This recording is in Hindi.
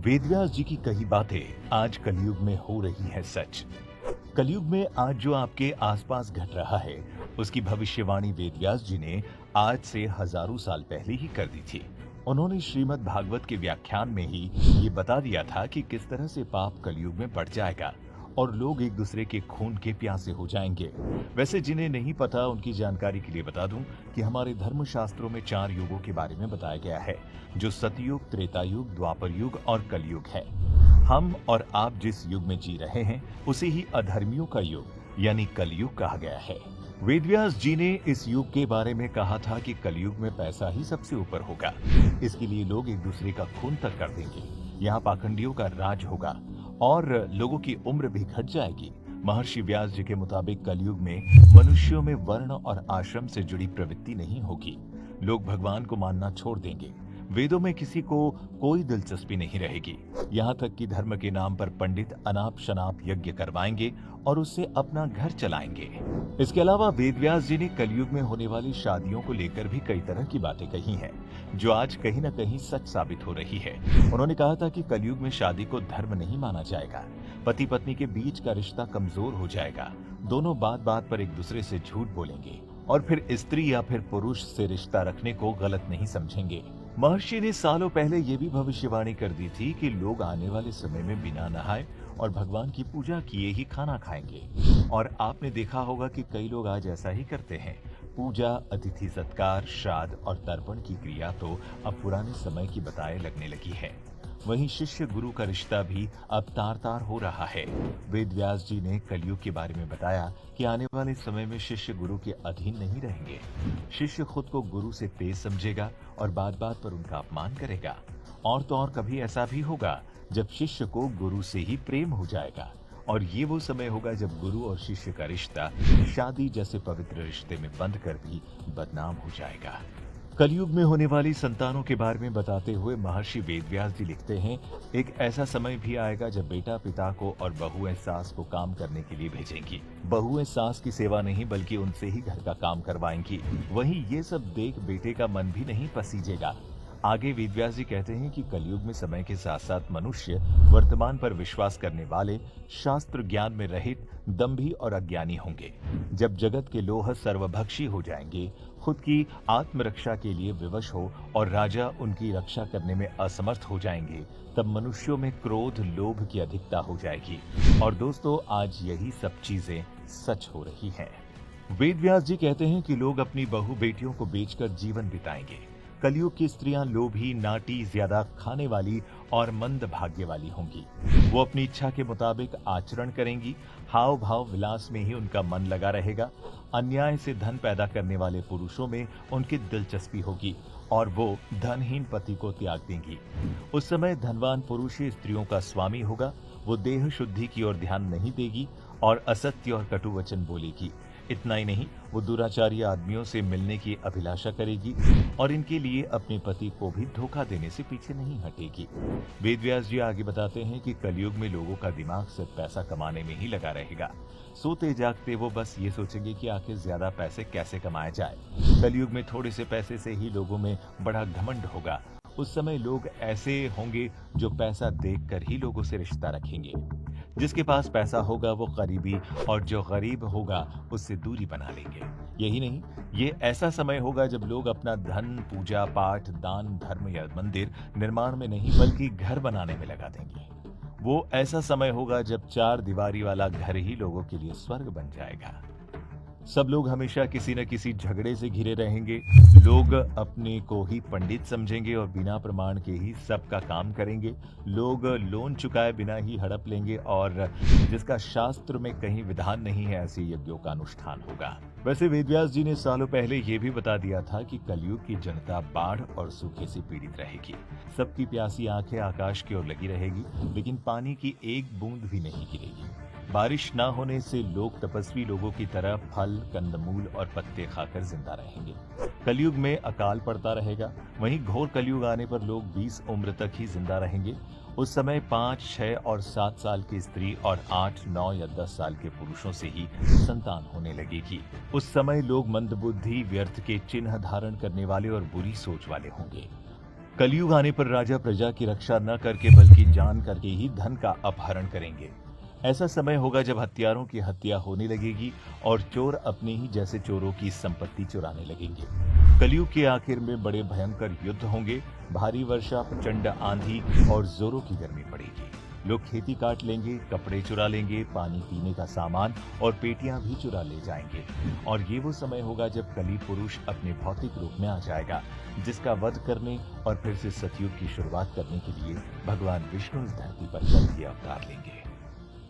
वेदव्यास जी की कही बातें आज कलयुग में हो रही है सच। कलयुग में आज जो आपके आसपास घट रहा है, उसकी भविष्यवाणी वेदव्यास जी ने आज से हजारों साल पहले ही कर दी थी। उन्होंने श्रीमद् भागवत के व्याख्यान में ही ये बता दिया था कि किस तरह से पाप कलयुग में बढ़ जाएगा और लोग एक दूसरे के खून के प्यासे हो जाएंगे। वैसे जिन्हें नहीं पता, उनकी जानकारी के लिए बता दूं कि हमारे धर्म शास्त्रों में 4 युगों के बारे में बताया गया है, जो सतयुग, त्रेता युग, द्वापर युग और कलयुग है। हम और आप जिस युग में जी रहे हैं, उसे ही अधर्मियों का युग यानी कलयुग कहा गया है। वेदव्यास जी ने इस युग के बारे में कहा था कि कलयुग में पैसा ही सबसे ऊपर होगा। इसके लिए लोग एक दूसरे का खून तक कर देंगे। यहाँ पाखंडियों का राज होगा और लोगों की उम्र भी घट जाएगी। महर्षि व्यास जी के मुताबिक कलयुग में मनुष्यों में वर्ण और आश्रम से जुड़ी प्रवृत्ति नहीं होगी। लोग भगवान को मानना छोड़ देंगे। वेदों में किसी को कोई दिलचस्पी नहीं रहेगी। यहाँ तक कि धर्म के नाम पर पंडित अनाप शनाप यज्ञ करवाएंगे और उससे अपना घर चलाएंगे। इसके अलावा वेदव्यास जी ने कलयुग में होने वाली शादियों को लेकर भी कई तरह की बातें कही हैं, जो आज कहीं न कहीं सच साबित हो रही है। उन्होंने कहा था कि कलयुग में शादी को धर्म नहीं माना जाएगा। पति पत्नी के बीच का रिश्ता कमजोर हो जाएगा। दोनों बात बात पर एक दूसरे से झूठ बोलेंगे और फिर स्त्री या फिर पुरुष से रिश्ता रखने को गलत नहीं समझेंगे। महर्षि ने सालों पहले ये भी भविष्यवाणी कर दी थी कि लोग आने वाले समय में बिना नहाए और भगवान की पूजा किए ही खाना खाएंगे। और आपने देखा होगा कि कई लोग आज ऐसा ही करते हैं। पूजा, अतिथि सत्कार, श्राद्ध और तर्पण की क्रिया तो अब पुराने समय की बताए लगने लगी है। वहीं शिष्य गुरु का रिश्ता भी अब तार तार हो रहा है। वेदव्यास जी ने कलयुग के बारे में बताया कि आने वाले समय में शिष्य गुरु के अधीन नहीं रहेंगे। शिष्य खुद को गुरु से तेज समझेगा और बात बात पर उनका अपमान करेगा। और तो और कभी ऐसा भी होगा जब शिष्य को गुरु से ही प्रेम हो जाएगा। और ये वो समय होगा जब गुरु और शिष्य का रिश्ता शादी जैसे पवित्र रिश्ते में बंध कर भी बदनाम हो जाएगा। कलयुग में होने वाली संतानों के बारे में बताते हुए महर्षि वेदव्यास जी लिखते हैं, एक ऐसा समय भी आएगा जब बेटा पिता को और बहुएं सास को काम करने के लिए भेजेंगी। बहुएं सास की सेवा नहीं बल्कि उनसे ही घर का काम करवाएंगी। वहीं ये सब देख बेटे का मन भी नहीं पसीजेगा। आगे वेदव्यास जी कहते हैं कि कलयुग में समय के साथ साथ मनुष्य वर्तमान पर विश्वास करने वाले, शास्त्र ज्ञान में रहित, दंभी और अज्ञानी होंगे। जब जगत के लोह सर्वभक्षी हो जाएंगे, खुद की आत्मरक्षा के लिए विवश हो और राजा उनकी रक्षा करने में असमर्थ हो जाएंगे, तब मनुष्यों में क्रोध, लोभ की अधिकता हो जाएगी। और दोस्तों, आज यही सब चीजें सच हो रही हैं। वेदव्यास जी कहते हैं कि लोग अपनी बहू बेटियों को बेचकर जीवन बिताएंगे। कलयुग की स्त्रियां लोभी, नाटी, ज्यादा खाने वाली और मंद भाग्य वाली होंगी। वो अपनी इच्छा के मुताबिक आचरण करेंगी। हाव भाव विलास में ही उनका मन लगा रहेगा। अन्याय से धन पैदा करने वाले पुरुषों में उनकी दिलचस्पी होगी और वो धनहीन पति को त्याग देंगी। उस समय धनवान पुरुष ही स्त्रियों का स्वामी होगा। वो देह शुद्धि की ओर ध्यान नहीं देगी और असत्य और कटु वचन बोलेगी। इतना ही नहीं, वो दुराचारी आदमियों से मिलने की अभिलाषा करेगी और इनके लिए अपने पति को भी धोखा देने से पीछे नहीं हटेगी। वेदव्यास जी आगे बताते हैं कि कलयुग में लोगों का दिमाग सिर्फ पैसा कमाने में ही लगा रहेगा। सोते जागते वो बस ये सोचेंगे कि आखिर ज्यादा पैसे कैसे कमाए जाए। कलयुग में थोड़े से पैसे से ही लोगों में बड़ा घमंड होगा। उस समय लोग ऐसे होंगे जो पैसा देखकर ही लोगों से रिश्ता रखेंगे। जिसके पास पैसा होगा वो गरीबी और जो गरीब होगा उससे दूरी बना लेंगे। यही नहीं, ये ऐसा समय होगा जब लोग अपना धन पूजा पाठ, दान, धर्म या मंदिर निर्माण में नहीं बल्कि घर बनाने में लगा देंगे। वो ऐसा समय होगा जब 4 दीवारी वाला घर ही लोगों के लिए स्वर्ग बन जाएगा। सब लोग हमेशा किसी न किसी झगड़े से घिरे रहेंगे। लोग अपने को ही पंडित समझेंगे और बिना प्रमाण के ही सबका काम करेंगे। लोग लोन चुकाए बिना ही हड़प लेंगे और जिसका शास्त्र में कहीं विधान नहीं है, ऐसे यज्ञों का अनुष्ठान होगा। वैसे वेदव्यास जी ने सालों पहले ये भी बता दिया था कि कलयुग की जनता बाढ़ और सूखे से पीड़ित रहेगी। सबकी प्यासी आंखें आकाश की ओर लगी रहेगी, लेकिन पानी की एक बूंद भी नहीं गिरेगी। बारिश न होने से लोग तपस्वी लोगों की तरह फल, कंदमूल और पत्ते खाकर जिंदा रहेंगे। कलयुग में अकाल पड़ता रहेगा। वहीं घोर कलयुग आने पर लोग 20 उम्र तक ही जिंदा रहेंगे। उस समय 5, 6 और 7 साल की स्त्री और 8, 9 या 10 साल के पुरुषों से ही संतान होने लगेगी। उस समय लोग मंदबुद्धि, व्यर्थ के चिन्ह धारण करने वाले और बुरी सोच वाले होंगे। कलयुग आने पर राजा प्रजा की रक्षा न करके बल्कि जान करके ही धन का अपहरण करेंगे। ऐसा समय होगा जब हत्यारों की हत्या होने लगेगी और चोर अपने ही जैसे चोरों की संपत्ति चुराने लगेंगे। कलयुग के आखिर में बड़े भयंकर युद्ध होंगे, भारी वर्षा, प्रचंड आंधी और जोरों की गर्मी पड़ेगी। लोग खेती काट लेंगे, कपड़े चुरा लेंगे, पानी पीने का सामान और पेटियां भी चुरा ले जाएंगे। और ये वो समय होगा जब कली पुरुष अपने भौतिक रूप में आ जाएगा, जिसका वध करने और फिर से सतयुग की शुरुआत करने के लिए भगवान विष्णु इस धरती पर कल के अवतार लेंगे।